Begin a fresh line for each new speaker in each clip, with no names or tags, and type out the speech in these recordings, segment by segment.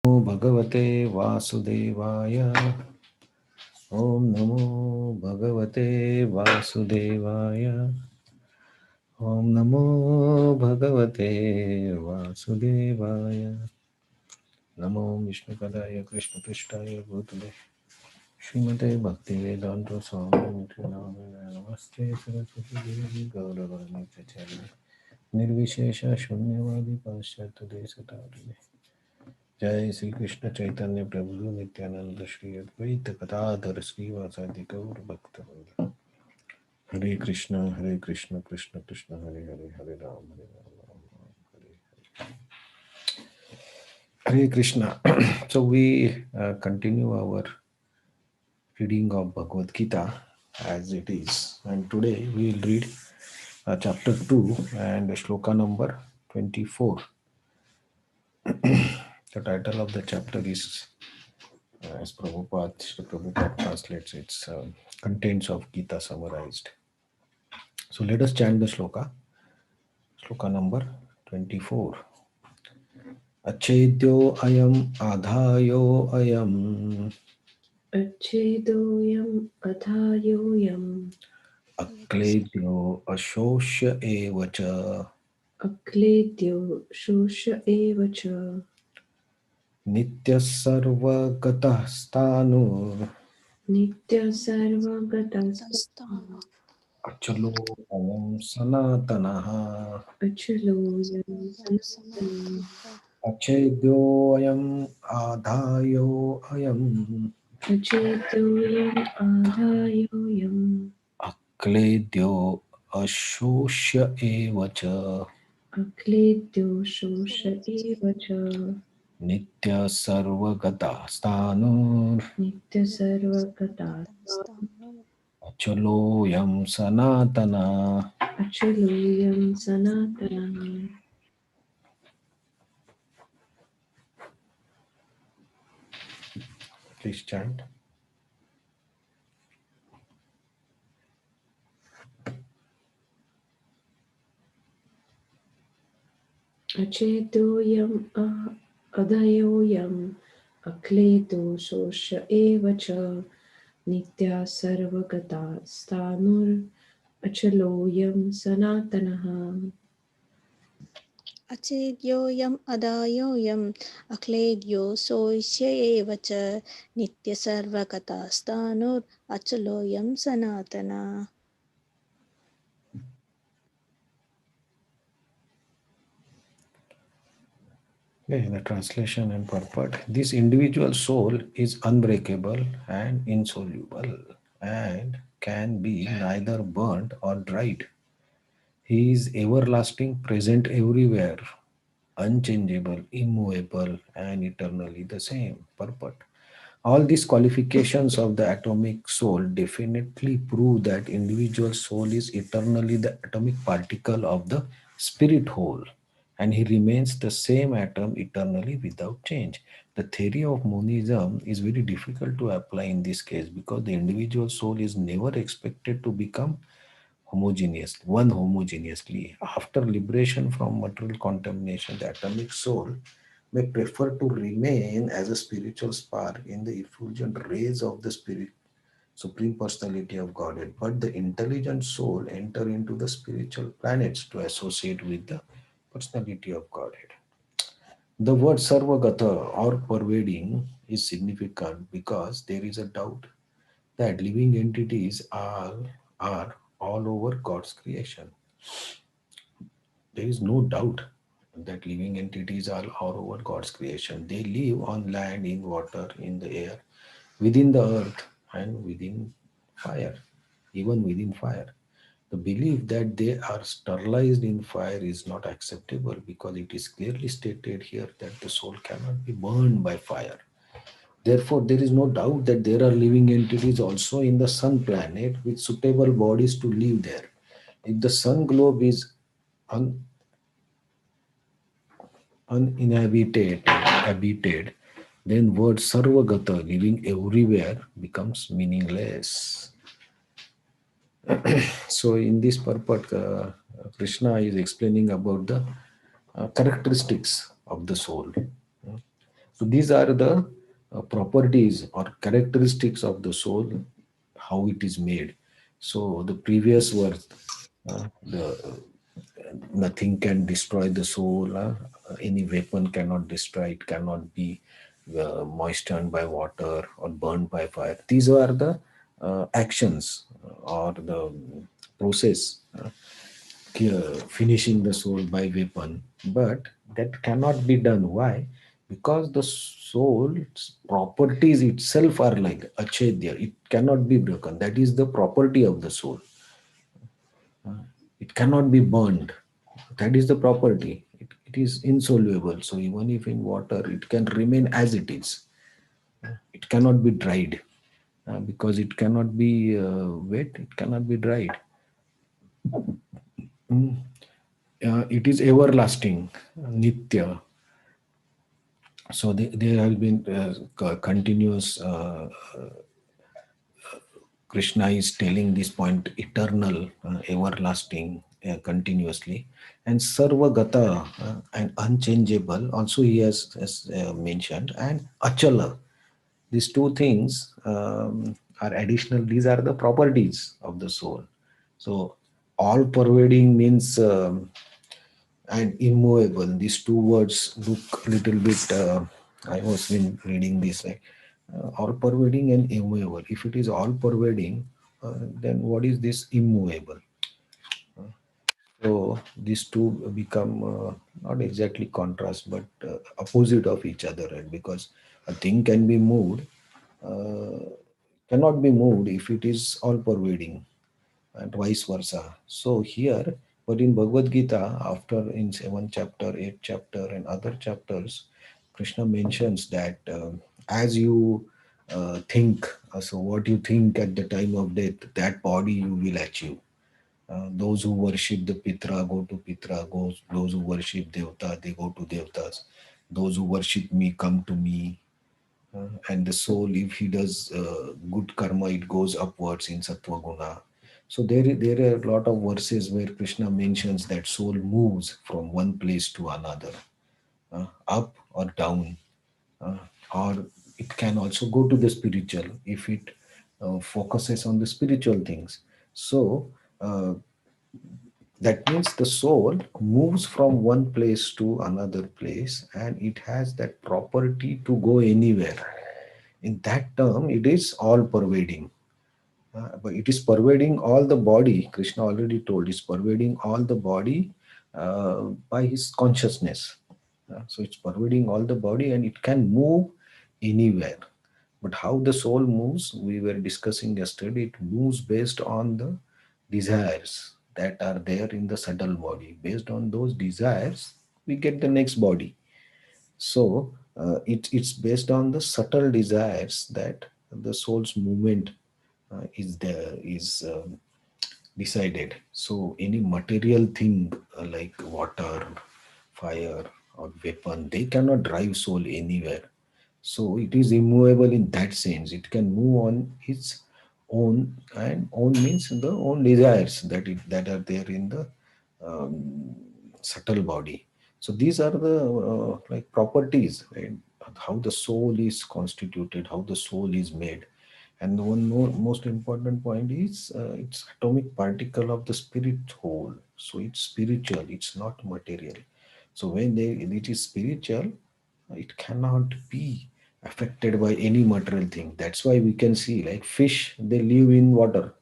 भगवते वासुदेवाय। ओम नमो भगवते वासुदेवाय। ओम नमो भगवते वासुदेवाय। नमो विष्णुपदाय कृष्णपृष्ठाय भूतले श्रीमते भक्तिवेदांत स्वामी नमस्ते सरस्वती देवी गौरवाणी प्रचारिणे निर्विशेष शून्यवादी पाश्चात्य देशतारिणे। जय श्री कृष्ण चैतन्य प्रभु नित्यानंद श्री अद्वैत गदाधर श्रीवासादि गौर भक्तवृंद। हरे Krishna Krishna Krishna Hare Hare Hare Ram Ram Hare Hare Krishna. So we continue our reading of Bhagavad Gita as it is, and today we will read chapter 2 and shloka number 24. The title of the chapter is, as Prabhupada translates, its contents of Gita summarized. So let us chant the shloka. Shloka number 24. Achedyo ayam adhayo ayam
अच्छेदोऽयम् अथायोऽयम्
akledyo ashosya evacha
अक्लेद्यो शोष एव च
nityas sarvagatah stanur
नित्यः सर्वगतस्थ
achalo ayam sanatanaha.
अचलोऽयं सनातनः
Achedyoayam adhayoayam
अचेतोऽयम् आधायोऽयम्
akledyo ashosya evacha
अक्लेद्यो शोष एव च
nitya sarvagata stanur
नित्यः सर्वगतः
achaloyam sanatana.
अचलोऽयं सनातनः.
Please chant.
अचेतोऽयम् अधयोऽयम् अक्लेदो शोष एव च नित्या सर्वगता स्थाणुरचलोऽयं सनातनः.
अचेद्योऽयम् अदायोऽयम् अक्लेद्यो सोऽस्य एव च नित्यसर्वगतस्तानुर् अचलोऽयं सनातनः.
Okay, the translation and purport. This individual soul is unbreakable and insoluble and can be neither burnt or dried. He is everlasting, present everywhere, unchangeable, immovable, and eternally the same. Purport. All these qualifications of the atomic soul definitely prove that individual soul is eternally the atomic particle of the spirit whole, and he remains the same atom eternally without change. The theory of monism is very difficult to apply in this case because the individual soul is never expected to become homogeneously. After liberation from material contamination, the atomic soul may prefer to remain as a spiritual spark in the effulgent rays of the spirit supreme personality of Godhead. But the intelligent soul enter into the spiritual planets to associate with the personality of Godhead. The word sarvagata or pervading is significant because there is a doubt that living entities are all over God's creation. There is no doubt that living entities are all over God's creation. They live on land, in water, in the air, within the earth, and within fire, even within fire. The belief that they are sterilized in fire is not acceptable because it is clearly stated here that the soul cannot be burned by fire. Therefore, there is no doubt that there are living entities also in the sun planet with suitable bodies to live there. If the sun globe is uninhabited, then word sarvagata, living everywhere, becomes meaningless. So, in this purport, Krishna is explaining about the characteristics of the soul. So these are the properties or characteristics of the soul, how it is made. So the previous verse, the nothing can destroy the soul. Any weapon cannot destroy it. Cannot be moistened by water or burned by fire. These are the actions or the process. Finishing the soul by weapon, but that cannot be done. Why? Because the soul's properties itself are like achedya, it cannot be broken. That is the property of the soul. It cannot be burned. That is the property. It is insoluble, so even if in water it can remain as it is. It cannot be dried, because it cannot be wet, it cannot be dried. It is everlasting, nitya. So there have been continuous, Krishna is telling this point, eternal, everlasting, continuously, and sarvagata, and unchangeable also he has mentioned, and achala. These two things are additional. These are the properties of the soul. So all pervading means, and immovable. These two words look a little bit. I was been reading this, like all pervading and immovable. If it is all pervading, then what is this immovable? So these two become not exactly contrast, but opposite of each other, right? Because a thing can be moved, uh, cannot be moved if it is all pervading, and vice versa. So here, but in Bhagavad Gita, after in 7th chapter, 8th chapter, and other chapters, Krishna mentions that as you think, so what you think at the time of death, that body you will achieve. Those who worship the Pitra go to Pitra, those who worship Devta, they go to Devtas. Those who worship me come to me. And the soul, if he does good karma, it goes upwards in Sattva Guna. So there are a lot of verses where Krishna mentions that soul moves from one place to another, up or down, uh, or it can also go to the spiritual if it focuses on the spiritual things. So that means the soul moves from one place to another place, and it has that property to go anywhere. In that term, it is all pervading. But it is pervading all the body. Krishna already told, is pervading all the body by his consciousness. So it's pervading all the body and it can move anywhere. But how the soul moves, we were discussing yesterday, it moves based on the desires that are there in the subtle body. Based on those desires, we get the next body. So it's based on the subtle desires that the soul's movement is decided. So any material thing like water, fire, or weapon, they cannot drive soul anywhere. So it is immovable in that sense. It can move on its own, and own means the own desires that are there in the um, subtle body. So these are the like properties, right? How the soul is constituted, how the soul is made. And the one more most important point is it's atomic particle of the spirit whole. So it's spiritual, it's not material. So it is spiritual, it cannot be affected by any material thing. That's why we can see like fish, they live in water.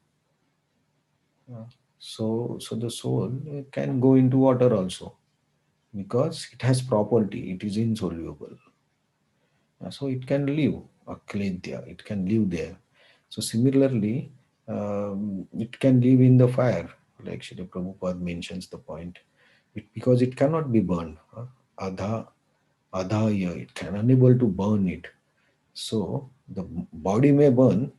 So the soul can go into water also, because it has property, it is insoluble. So it can live akledya, it can live there. So similarly, it can live in the fire, like Srila Prabhupada mentions the point. Because it cannot be burned. Adha, adhaya, it can unable to burn it. So the body may burn,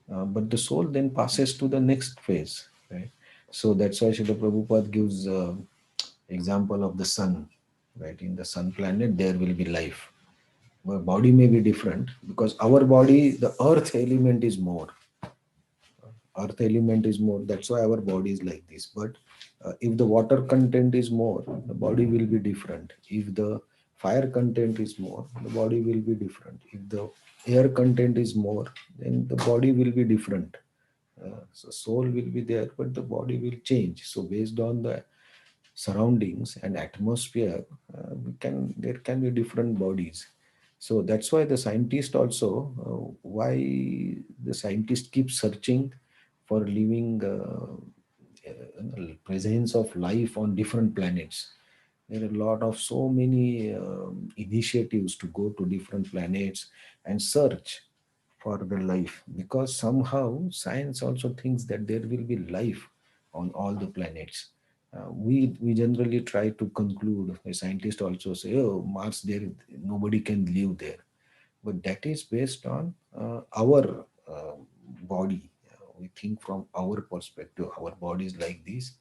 but the soul then passes to the next phase, right? So that's why Srila Prabhupada gives example of the sun, right? In the sun planet, there will be life. Our body may be different because our body, the earth element is more. Earth element is more. That's why our body is like this. But if the water content is more, the body will be different. If the fire content is more, the body will be different. If the air content is more, then the body will be different. So soul will be there, but the body will change. So based on the surroundings and atmosphere, there can be different bodies. So that's why the scientist also, why the scientist keeps searching for living presence of life on different planets. There are a lot of so many initiatives to go to different planets and search for the life, because somehow science also thinks that there will be life on all the planets. We generally try to conclude, a scientist also say, oh, Mars, there nobody can live there, but that is based on our body. We think from our perspective, our body is like this,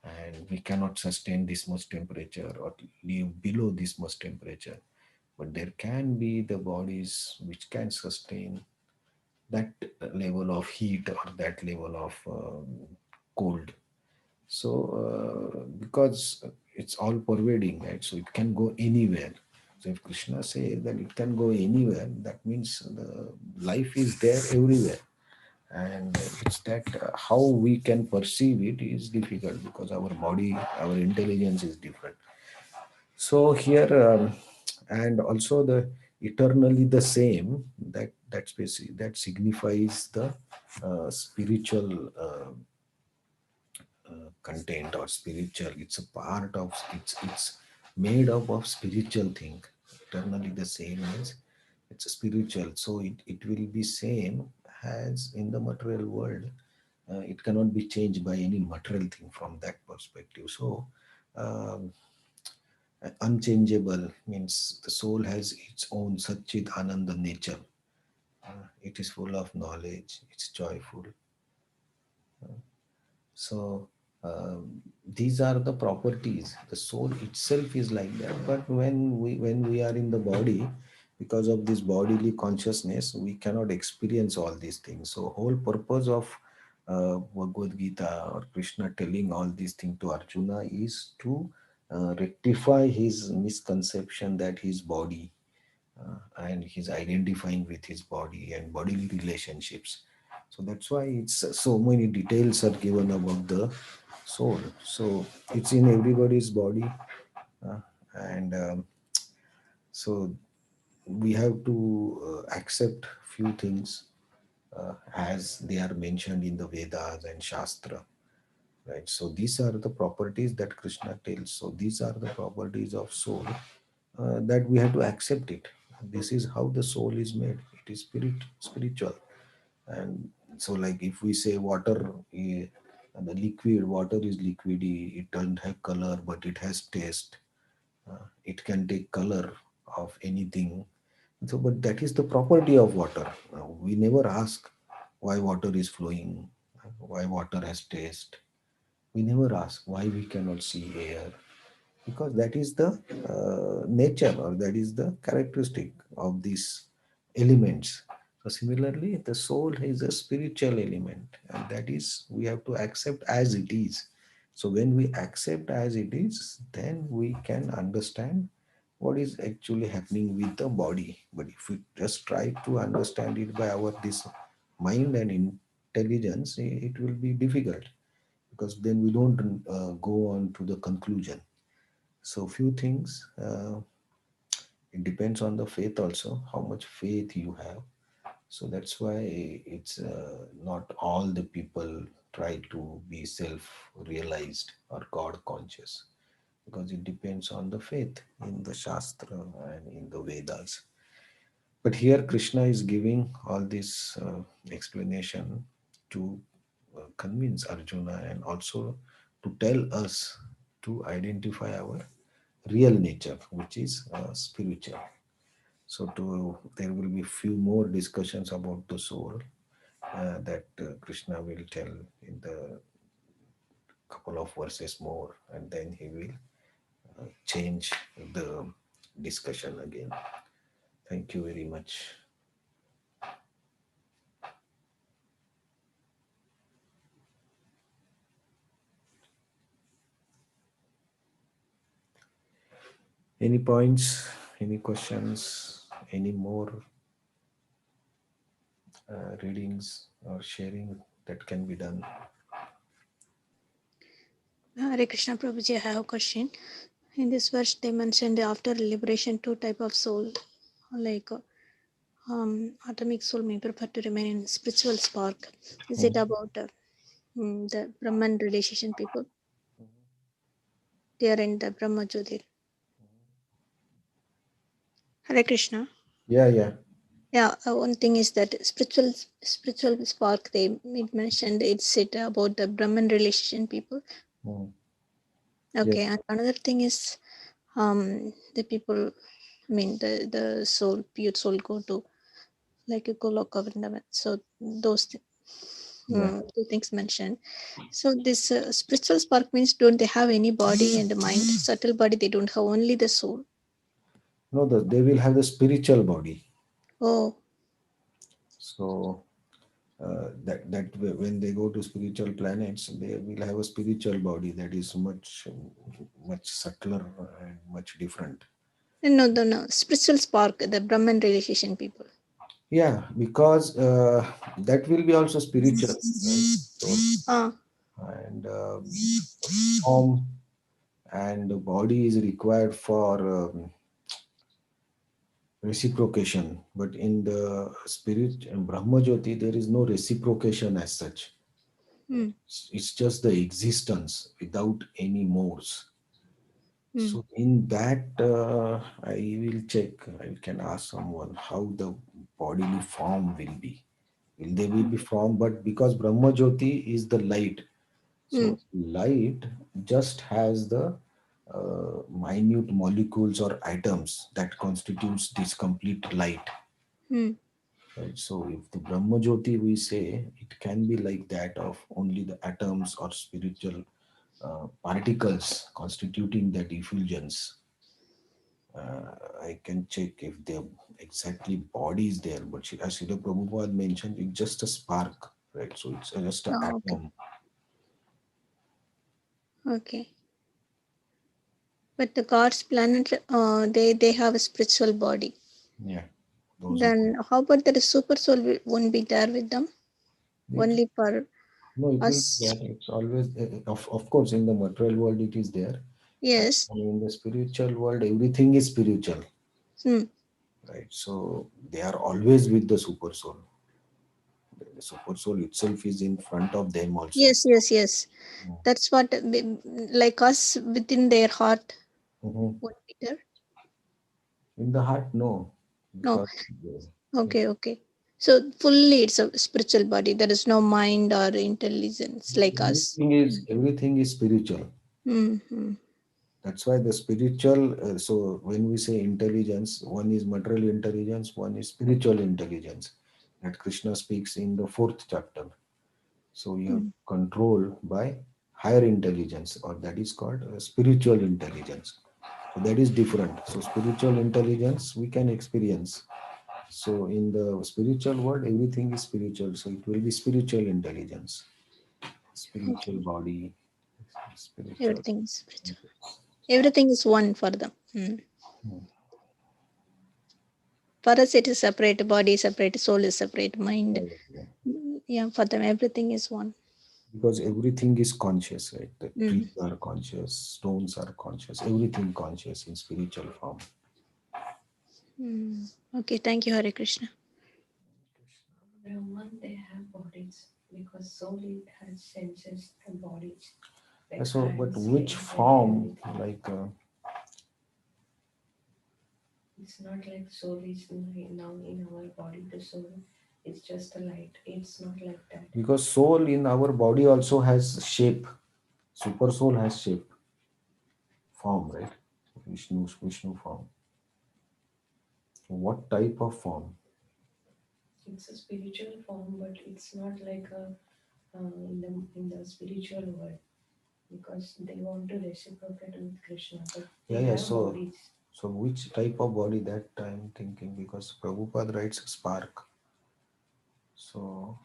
and we cannot sustain this much temperature or live below this much temperature. But there can be the bodies which can sustain that level of heat or that level of cold. So because it's all pervading, right? So it can go anywhere. So if Krishna says that it can go anywhere, that means the life is there everywhere. And it's that how we can perceive it is difficult, because our body, our intelligence is different. So here, and also the eternally the same, that signifies the spiritual content, or spiritual. It's a part of, it's made up of spiritual thing. Eternally the same means it's a spiritual, so it will be same as in the material world. It cannot be changed by any material thing from that perspective. So um, unchangeable means the soul has its own Satchit Ananda nature. It is full of knowledge, it's joyful. So these are the properties. The soul itself is like that, but when we are in the body, because of this bodily consciousness, we cannot experience all these things. So whole purpose of Bhagavad Gita or Krishna telling all these things to Arjuna is to rectify his misconception that his body, and he's identifying with his body and bodily relationships. So that's why it's so many details are given about the soul. So it's in everybody's body, uh, and so we have to accept few things as they are mentioned in the Vedas and Shastra, right? So these are the properties that Krishna tells. So these are the properties of soul, that we have to accept it. This is how the soul is made. It is spiritual. And so like if we say water, the liquid water is liquidy, it doesn't have color but it has taste. It can take color of anything. So but that is the property of water. We never ask why water is flowing, why water has taste. We never ask why we cannot see air, because that is the nature, or that is the characteristic of these elements. So similarly, the soul is a spiritual element, and that is we have to accept as it is. So when we accept as it is, then we can understand what is actually happening with the body. But if we just try to understand it by our this mind and intelligence, it will be difficult, because then we don't go on to the conclusion. So few things, it depends on the faith also, how much faith you have. So that's why it's not all the people try to be self-realized or God conscious, because it depends on the faith in the Shastra and in the Vedas. But here Krishna is giving all this explanation to convince Arjuna, and also to tell us to identify our real nature, which is spiritual. So there will be few more discussions about the soul, that Krishna will tell in the couple of verses more, and then he will change the discussion again. Thank you very much. Any points, any questions, any more readings or sharing that can be done?
Hare Krishna Prabhuji, I have a question. In this verse, they mentioned after liberation, two type of soul, like atomic soul may prefer to remain in spiritual spark. Is it
Mhm.
about the Brahman realization people? They are in the Brahma Jyotir. Hare Krishna.
Yeah, yeah.
Yeah, one thing is that spiritual spark. They mentioned it's it about the Brahman realization people.
Mm.
Okay,
Yes.
and another thing is the people. I mean the soul, pure soul, go to like a Goloka Vrindavan. So those
Yeah.
two things mentioned. So this spiritual spark means don't they have any body and mind? Subtle body they don't have, only the soul.
No, they will have the spiritual body.
Oh,
So when they go to spiritual planets, they will have a spiritual body that is much subtler and much different.
no. Spiritual spark, the Brahman realization people.
Yeah, because that will be also spiritual, right? So
Ah,
and form and the body is required for reciprocation, but in the spirit and Brahma Jyoti there is no reciprocation as such.
hmm,
It's just the existence without any modes.
hmm,
So in that, I will check. I can ask someone how the bodily form will be. Will they will be formed? But because Brahma Jyoti is the light,
hmm,
so light just has the minute molecules or atoms that constitutes this complete light.
hmm.
Right? So if the Brahma Jyoti we say, it can be like that of only the atoms or spiritual particles constituting that effulgence. I can check if the exactly body is there, but as Srila Prabhupada mentioned, it's just a spark, right? So it's just an
Oh, okay,
atom.
okay. But the God's planet, they have a spiritual body.
Yeah, those are.
Then how about that super soul won't be there with them?
It,
Only for
no, it will be
us?
there. It's always, of course, in the material world, it is there.
Yes.
And in the spiritual world, everything is spiritual,
Hmm.
right? So they are always with the super soul. The super soul itself is in front of them also.
Yes.
Mm.
That's what like us within their heart
Mhm.
won't be there.
In the heart, no,
No.
because
Okay. So fully it's a spiritual body. There is no mind or intelligence like us.
everything is spiritual.
Mm-hmm.
That's why the spiritual. So when we say intelligence, one is material intelligence, one is spiritual intelligence. That Krishna speaks in the fourth chapter. So you are
Mm.
controlled by higher intelligence, or that is called spiritual intelligence. So that is different. So spiritual intelligence we can experience. So in the spiritual world, everything is spiritual. So it will be spiritual intelligence, spiritual
Okay.
body, spiritual.
Everything is spiritual. Everything is one for them. Mm.
Hmm.
For us, it is separate. Body is separate. Soul is separate.
Yeah,
Mind.
yeah, yeah.
Yeah. For them, everything is one.
Because everything is conscious, right? The
Mm.
trees are conscious, stones are conscious, everything conscious in spiritual form.
Mm. Okay. Thank you, Hare Krishna.
Brahman, they have bodies because soul it has senses and bodies like
So, but
hands,
which
legs, and
form,
everything.
like,
It's not like soul is now in our body. The soul is just a light. It's not like that.
because soul in our body also has shape, super soul has shape, form, right? Vishnu form. So what type of form?
It's a spiritual form, but it's not like a in the spiritual world because they want to reciprocate with Krishna, but
Yeah,
they
yeah.
have
So,
bodies.
so which type of body that I'm thinking, because Prabhupada writes spark. So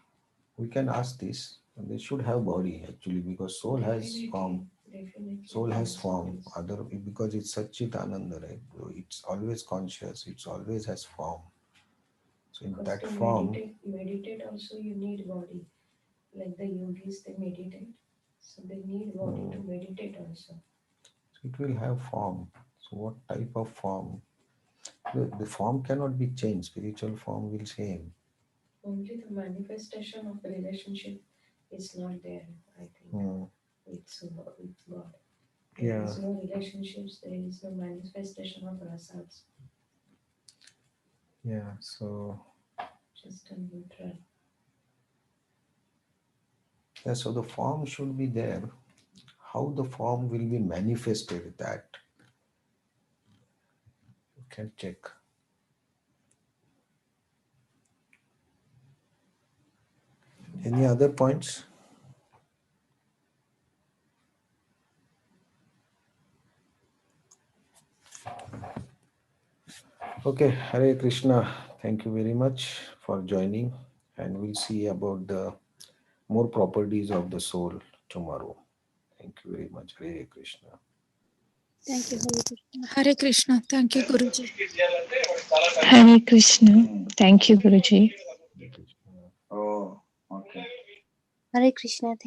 we can ask this. And they should have body actually, because soul has
Definitely,
form.
Definitely.
Soul has
Also
form,
is.
other because it's Satchit Ananda, right? So it's always conscious, it's always has form. So in
Because
that
to
form,
meditate also you need body. Like the yogis, they meditate. So they need body to meditate also.
it will have form. So what type of form? The form cannot be changed. Spiritual form will same.
Only the manifestation of the relationship is not there, I think,
Hmm.
with God. There
Yeah,
is no relationships, there is no manifestation of rasas,
yeah. So
just a neutral.
yeah, so the form should be there. How the form will be manifested, that you can check. Any other points? Okay, Hare Krishna. Thank you very much for joining, and we'll see about the more properties of the soul tomorrow. Thank you very much. Hare Krishna.
Thank you, Hare Krishna.
Hare Krishna. Thank you, Guruji.
Hare Krishna. Thank you, Guruji.
Hare Krishna.
Oh, okay.
Hare Krishna. Thank